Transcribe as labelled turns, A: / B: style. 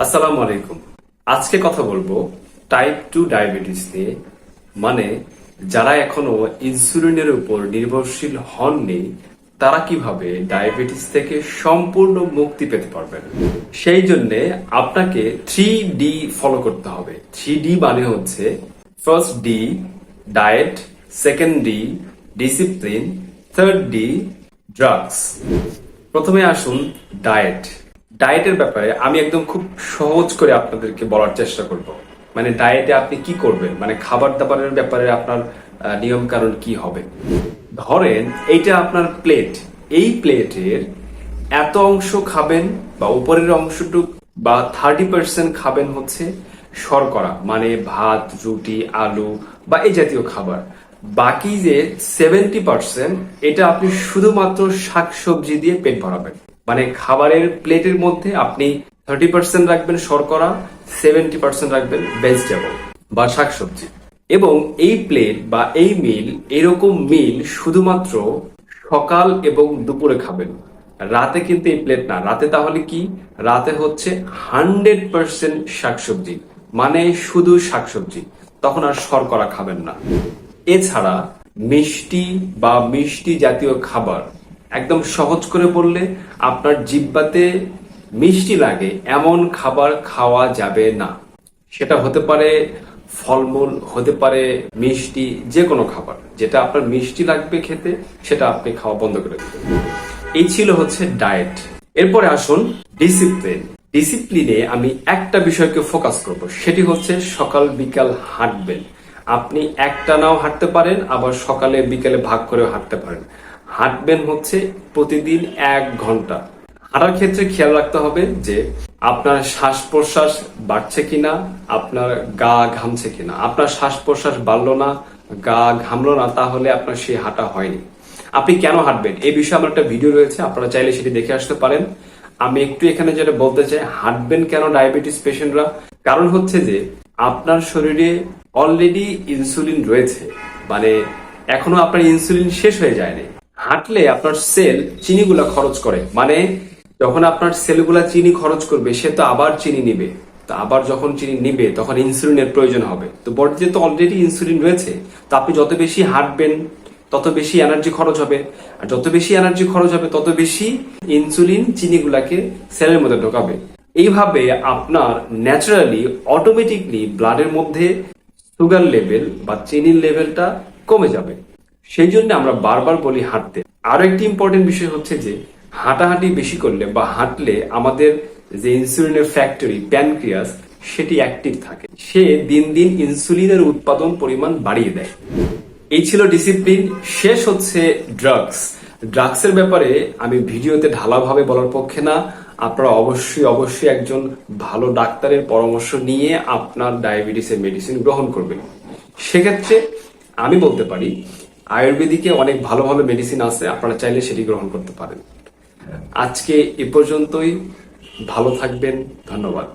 A: আসসালামু আলাইকুম। আজকে কথা বলবো টাইপ 2 ডায়াবেটিস নিয়ে। মানে যারা এখনো ইনসুলিনের উপর নির্ভরশীল হননি তারা কিভাবে ডায়াবেটিস থেকে সম্পূর্ণ মুক্তি পেতে পারবেন। সেই জন্য আপনাকে 3D ফলো করতে হবে। 3D মানে হচ্ছে first D diet, second D discipline, third D drugs. প্রথমে আসুন ডায়েট। ডায়েটের ব্যাপারে আমি একদম খুব সহজ করে আপনাদেরকে বলার চেষ্টা করব। মানে ডায়েটে আপনি কি করবেন, মানে খাবার দাবারের ব্যাপারে আপনার নিয়ম কানুন কি হবে। ধরেন এইটা আপনার প্লেট, এই প্লেটের এত অংশ খাবেন বা উপরের অংশটুক বা 30% খাবেন হচ্ছে শর্করা, মানে ভাত, রুটি, আলু বা এই জাতীয় খাবার। বাকি যে 70% এটা আপনি শুধুমাত্র শাকসবজি দিয়ে পেট ভরাবেন। মানে খাবারের প্লেটের মধ্যে আপনি 30% রাখবেন শর্করা, 70% রাখবেন ভেজিটেবল বা শাকসবজি। এবং এই প্লেট বা এই মিল, এরকম মিল শুধুমাত্র সকাল এবং দুপুরে খাবেন। রাতে কিন্তু এই প্লেট না। রাতে তাহলে কি? রাতে হচ্ছে 100% শাকসবজি, মানে শুধু শাকসবজি। তখন আর শর্করা খাবেন না। এছাড়া মিষ্টি বা মিষ্টি জাতীয় খাবার, একদম সহজ করে বললে আপনার জিহ্বাতে মিষ্টি লাগে এমন খাবার খাওয়া যাবে না। সেটা হতে পারে ফলমূল, হতে পারে মিষ্টি, যে কোনো খাবার যেটা আপনার মিষ্টি লাগবে খেতে সেটা আপনি খাওয়া বন্ধ করে দিবেন। এই ছিল হচ্ছে ডায়েট। এরপরে আসুন ডিসিপ্লিন। ডিসিপ্লিনে আমি একটা বিষয়কে ফোকাস করব, সেটি হচ্ছে সকাল বিকাল হাঁটবেন। আপনি একটানাও হাঁটতে পারেন, আবার সকালে বিকালে ভাগ করেও হাঁটতে পারেন। হাঁটবেন হচ্ছে প্রতিদিন 1 ঘন্টা। হাঁটার ক্ষেত্রে খেয়াল রাখতে হবে যে আপনার শ্বাস প্রশ্বাস বাড়ছে কিনা, আপনার গা ঘামছে কিনা। আপনার শ্বাস প্রশ্বাস বাড়লো না, গা ঘামলো না, তাহলে আপনার সেই হাঁটা হয়নি। আপনি কেন হাঁটবেন এই বিষয়ে আমার একটা ভিডিও রয়েছে, আপনারা চাইলে সেটি দেখে আসতে পারেন। আমি একটু এখানে যেটা বলতে চাই, হাঁটবেন কেন ডায়াবেটিস পেশেন্টরা? কারণ হচ্ছে যে আপনার শরীরে অলরেডি ইনসুলিন রয়েছে, মানে এখনো আপনার ইনসুলিন শেষ হয়ে যায়নি। হাঁটলে আপনার সেল চিনিগুলা খরচ করে, মানে যখন আপনার সেলগুলা চিনি খরচ করবে সে তো আবার চিনি নিবে। তো আবার যখন চিনি নিবে তখন ইনসুলিনের প্রয়োজন হবে। তো বডিতে তো অলরেডি ইনসুলিন রয়েছে। তো আপনি যত বেশি হাঁটবেন তত বেশি এনার্জি খরচ হবে, আর যত বেশি এনার্জি খরচ হবে তত বেশি ইনসুলিন চিনিগুলাকে সেলের মধ্যে ঢোকাবে। এইভাবে আপনার ন্যাচারালি অটোমেটিকলি ব্লাডের মধ্যে সুগার লেভেল বা চিনির লেভেলটা কমে যাবে। সেই জন্য আমরা বারবার বলি হাঁটতে। আরো একটি ইম্পর্টেন্ট বিষয় হচ্ছে যে হাঁটাহাঁটি বেশি করলে বা হাঁটলে আমাদের যে ইনসুলিনের ফ্যাক্টরি প্যানক্রিয়াস সেটি অ্যাক্টিভ থাকে, সে দিন দিন ইনসুলিনের উৎপাদন পরিমাণ বাড়িয়ে দেয়। এই ছিল ডিসিপ্লিন। শেষ হচ্ছে ড্রাগস। ড্রাগসের ব্যাপারে আমি ভিডিওতে ঢালাভাবে বলার পক্ষে না। আপনারা অবশ্যই একজন ভালো ডাক্তারের পরামর্শ নিয়ে আপনার ডায়াবেটিসের মেডিসিন গ্রহণ করবেন। সেক্ষেত্রে আমি বলতে পারি আয়ুর্বেদিকে অনেক ভালো ভালো মেডিসিন আছে, আপনারা চাইলে সেটি গ্রহণ করতে পারেন। আজকে এ পর্যন্তই। ভালো থাকবেন। ধন্যবাদ।